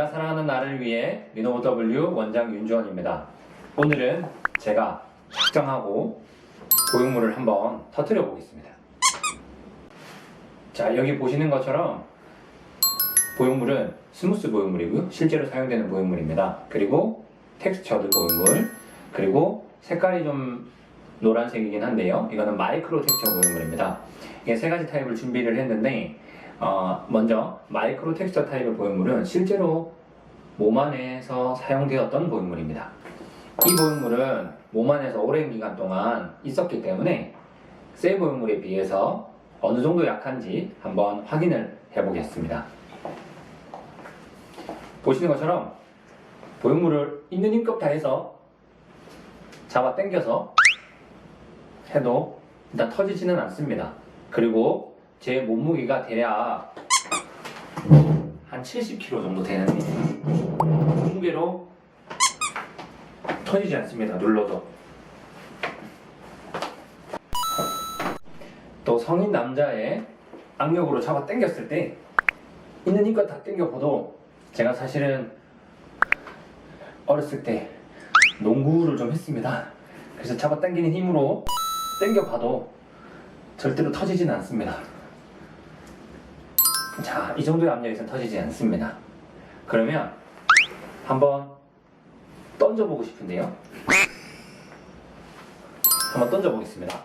내가 사랑하는 나를 위해 리노버 W 원장 윤주원입니다. 오늘은 제가 작정하고 보형물을 한번 터뜨려 보겠습니다. 자, 여기 보시는 것처럼 보형물은 스무스 보형물이고요. 실제로 사용되는 보형물입니다. 그리고 텍스처드 보형물, 그리고 색깔이 좀 노란색이긴 한데요. 이거는 마이크로 텍스처 보형물입니다. 이게 세 가지 타입을 준비를 했는데 먼저 마이크로 텍스처 타입의 보형물은 실제로 몸 안에서 사용되었던 보형물입니다. 이 보형물은 몸 안에서 오랜 기간 동안 있었기 때문에 새 보형물에 비해서 어느 정도 약한지 한번 확인을 해보겠습니다. 보시는 것처럼 보형물을 있는 힘껏 다해서 잡아 당겨서 해도 일단 터지지는 않습니다. 그리고 제 몸무게가 대략 한 70kg 정도 되는 무게로 터지지 않습니다. 눌러도. 또 성인 남자의 악력으로 잡아 당겼을 때 있는 힘껏 다 당겨봐도, 제가 사실은 어렸을 때 농구를 좀 했습니다. 그래서 잡아 당기는 힘으로 당겨봐도 절대로 터지진 않습니다. 자, 이 정도의 압력에서는 터지지 않습니다. 그러면 한번 던져보고 싶은데요. 한번 던져보겠습니다.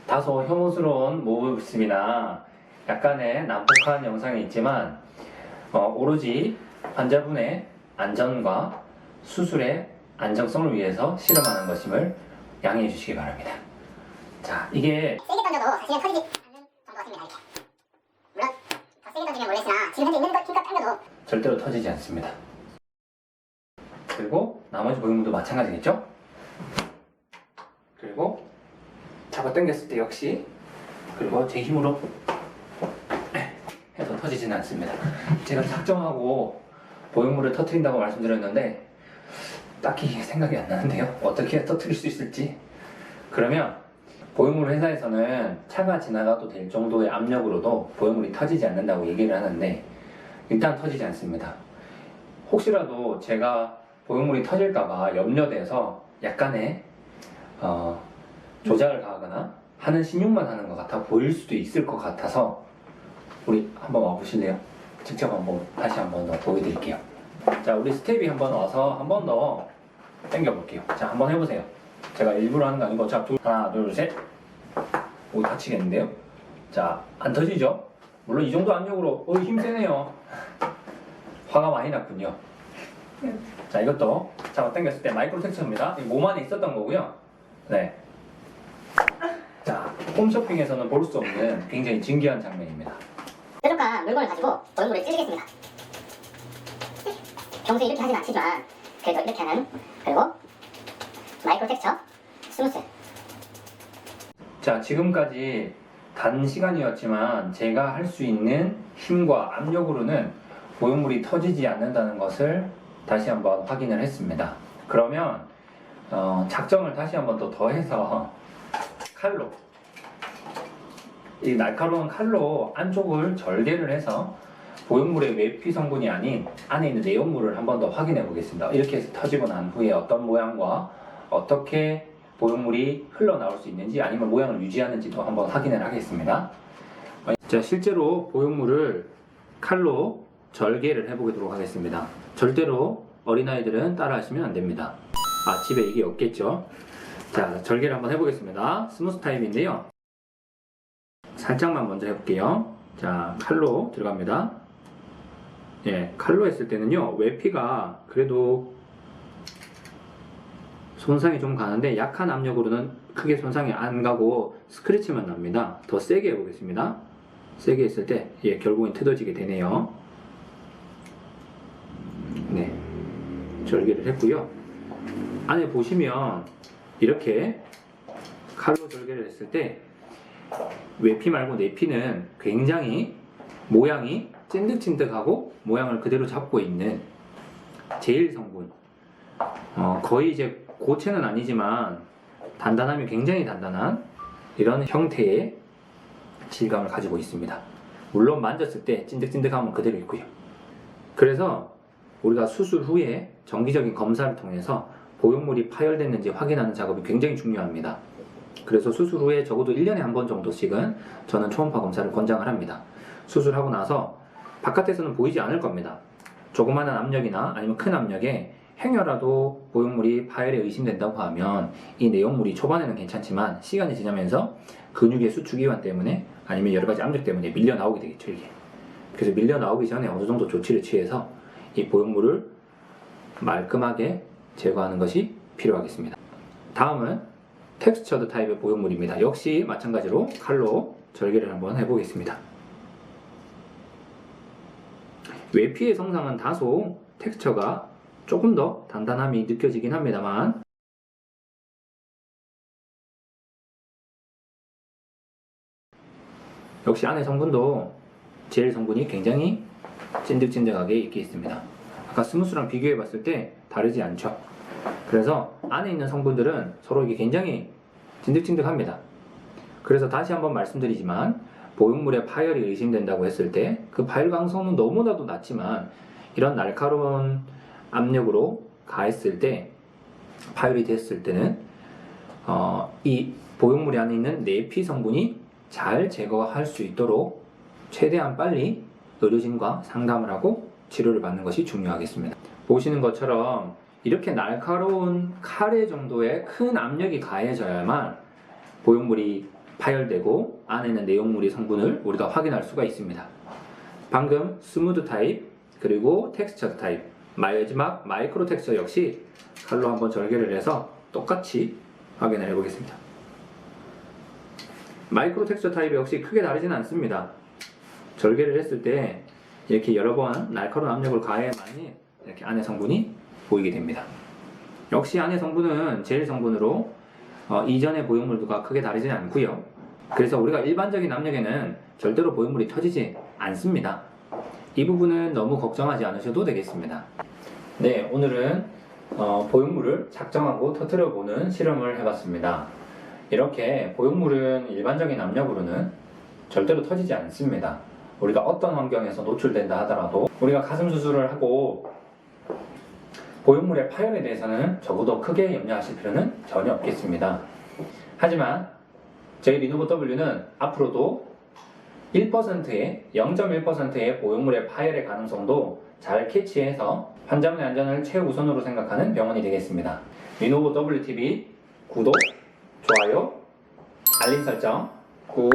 다소 혐오스러운 모습이나 약간의 난폭한 영상이 있지만 오로지 환자분의 안전과 수술의 안정성을 위해서 실험하는 것임을 양해해 주시기 바랍니다. 자, 이게 세게 던져도 사실은 터지지 않는 정도 같습니다. 이렇게. 물론 더 세게 던지면 모르겠으나 지금 현재 있는 것 힘껏 당겨도 절대로 터지지 않습니다. 그리고 나머지 보형물도 마찬가지겠죠? 그리고 잡아 당겼을 때 역시, 그리고 제 힘으로 해서 터지지는 않습니다. 제가 작정하고 보형물을 터뜨린다고 말씀드렸는데 딱히 생각이 안 나는데요. 어떻게 터뜨릴 수 있을지. 그러면 보형물 회사에서는 차가 지나가도 될 정도의 압력으로도 보형물이 터지지 않는다고 얘기를 하는데 일단 터지지 않습니다. 혹시라도 제가 보형물이 터질까봐 염려돼서 약간의 조작을 가하거나 하는 신용만 하는 것 같아 보일 수도 있을 것 같아서 우리 한번 와보실래요? 직접 다시 한번 더 보여드릴게요. 자, 우리 스텝이 한번 와서 한 번 더 당겨볼게요. 자, 한번 해보세요. 제가 일부러 하는 거 아니고, 자, 하나, 둘, 셋. 오, 다치겠는데요? 자, 안 터지죠? 물론 이 정도 압력으로 힘 세네요. 화가 많이 났군요. 자, 이것도 잡아 당겼을 때 마이크로 텍스처입니다. 몸 안에 있었던 거고요. 네. 자, 홈쇼핑에서는 볼 수 없는 굉장히 진귀한 장면입니다. 뾰족한 물건을 가지고 보형물을 찢겠습니다. 평소에 이렇게 하진 않지만 그래도 이렇게 하는, 그리고 마이크로 텍스처 스무스. 자, 지금까지 단시간이었지만 제가 할 수 있는 힘과 압력으로는 보형물이 터지지 않는다는 것을 다시 한번 확인을 했습니다. 그러면 작정을 다시 한번 더 더해서 칼로, 이 날카로운 칼로 안쪽을 절개를 해서 보형물의 외피 성분이 아닌 안에 있는 내용물을 한 번 더 확인해 보겠습니다. 이렇게 해서 터지고 난 후에 어떤 모양과 어떻게 보형물이 흘러나올 수 있는지, 아니면 모양을 유지하는지도 한번 확인을 하겠습니다. 자, 실제로 보형물을 칼로 절개를 해보도록 하겠습니다. 절대로 어린아이들은 따라 하시면 안 됩니다. 집에 이게 없겠죠? 자, 절개를 한번 해보겠습니다. 스무스 타입인데요. 살짝만 먼저 해볼게요. 자, 칼로 들어갑니다. 예, 칼로 했을 때는요, 외피가 그래도 손상이 좀 가는데 약한 압력으로는 크게 손상이 안 가고 스크래치만 납니다. 더 세게 해보겠습니다. 세게 했을 때, 예, 결국엔 뜯어지게 되네요. 네, 절개를 했고요. 안에 보시면 이렇게 칼로 절개를 했을 때 외피 말고 내피는 굉장히 모양이 찐득찐득하고 모양을 그대로 잡고 있는 제일 성분, 거의 이제 고체는 아니지만 단단함이 굉장히 단단한 이런 형태의 질감을 가지고 있습니다. 물론 만졌을 때 찐득찐득함은 그대로 있고요. 그래서 우리가 수술 후에 정기적인 검사를 통해서 보형물이 파열됐는지 확인하는 작업이 굉장히 중요합니다. 그래서 수술 후에 적어도 1년에 한 번 정도씩은 저는 초음파 검사를 권장을 합니다. 수술하고 나서 바깥에서는 보이지 않을 겁니다. 조그마한 압력이나 아니면 큰 압력에 행여라도 보형물이 파열에 의심된다고 하면 이 내용물이 초반에는 괜찮지만 시간이 지나면서 근육의 수축 이완 때문에 아니면 여러 가지 압력 때문에 밀려 나오게 되겠죠, 이게. 그래서 밀려 나오기 전에 어느 정도 조치를 취해서 이 보형물을 말끔하게 제거하는 것이 필요하겠습니다. 다음은 텍스처드 타입의 보형물입니다. 역시 마찬가지로 칼로 절개를 한번 해보겠습니다. 외피의 성상은 다소 텍스처가 조금 더 단단함이 느껴지긴 합니다만 역시 안의 성분도 젤 성분이 굉장히 찐득찐득하게 있게 있습니다. 아까 스무스랑 비교해 봤을 때 다르지 않죠. 그래서 안에 있는 성분들은 서로 이게 굉장히 찐득찐득합니다. 그래서 다시 한번 말씀드리지만 보형물의 파열이 의심된다고 했을 때 그 파열 가능성은 너무나도 낮지만 이런 날카로운 압력으로 가했을 때 파열이 됐을 때는 이 보형물이 안에 있는 내피 성분이 잘 제거할 수 있도록 최대한 빨리 의료진과 상담을 하고 치료를 받는 것이 중요하겠습니다. 보시는 것처럼 이렇게 날카로운 칼의 정도의 큰 압력이 가해져야만 보형물이 파열되고 안에 있는 내용물의 성분을 우리가 확인할 수가 있습니다. 방금 스무드 타입 그리고 텍스처 타입 마지막 마이크로 텍스처 역시 칼로 한번 절개를 해서 똑같이 확인을 해보겠습니다. 마이크로 텍스처 타입이 역시 크게 다르지는 않습니다. 절개를 했을 때 이렇게 여러 번 날카로운 압력을 가해야만이 이렇게 안의 성분이 보이게 됩니다. 역시 안의 성분은 젤 성분으로 이전의 보형물과 크게 다르지는 않고요. 그래서 우리가 일반적인 압력에는 절대로 보형물이 터지지 않습니다. 이 부분은 너무 걱정하지 않으셔도 되겠습니다. 네, 오늘은 보형물을 작정하고 터뜨려 보는 실험을 해봤습니다. 이렇게 보형물은 일반적인 압력으로는 절대로 터지지 않습니다. 우리가 어떤 환경에서 노출된다 하더라도 우리가 가슴 수술을 하고 보형물의 파열에 대해서는 적어도 크게 염려하실 필요는 전혀 없겠습니다. 하지만 저희 리노버 W는 앞으로도 1%의 0.1%의 보형물의 파열의 가능성도 잘 캐치해서 환자분의 안전을 최우선으로 생각하는 병원이 되겠습니다. 리노버 WTV 구독, 좋아요, 알림 설정 꾹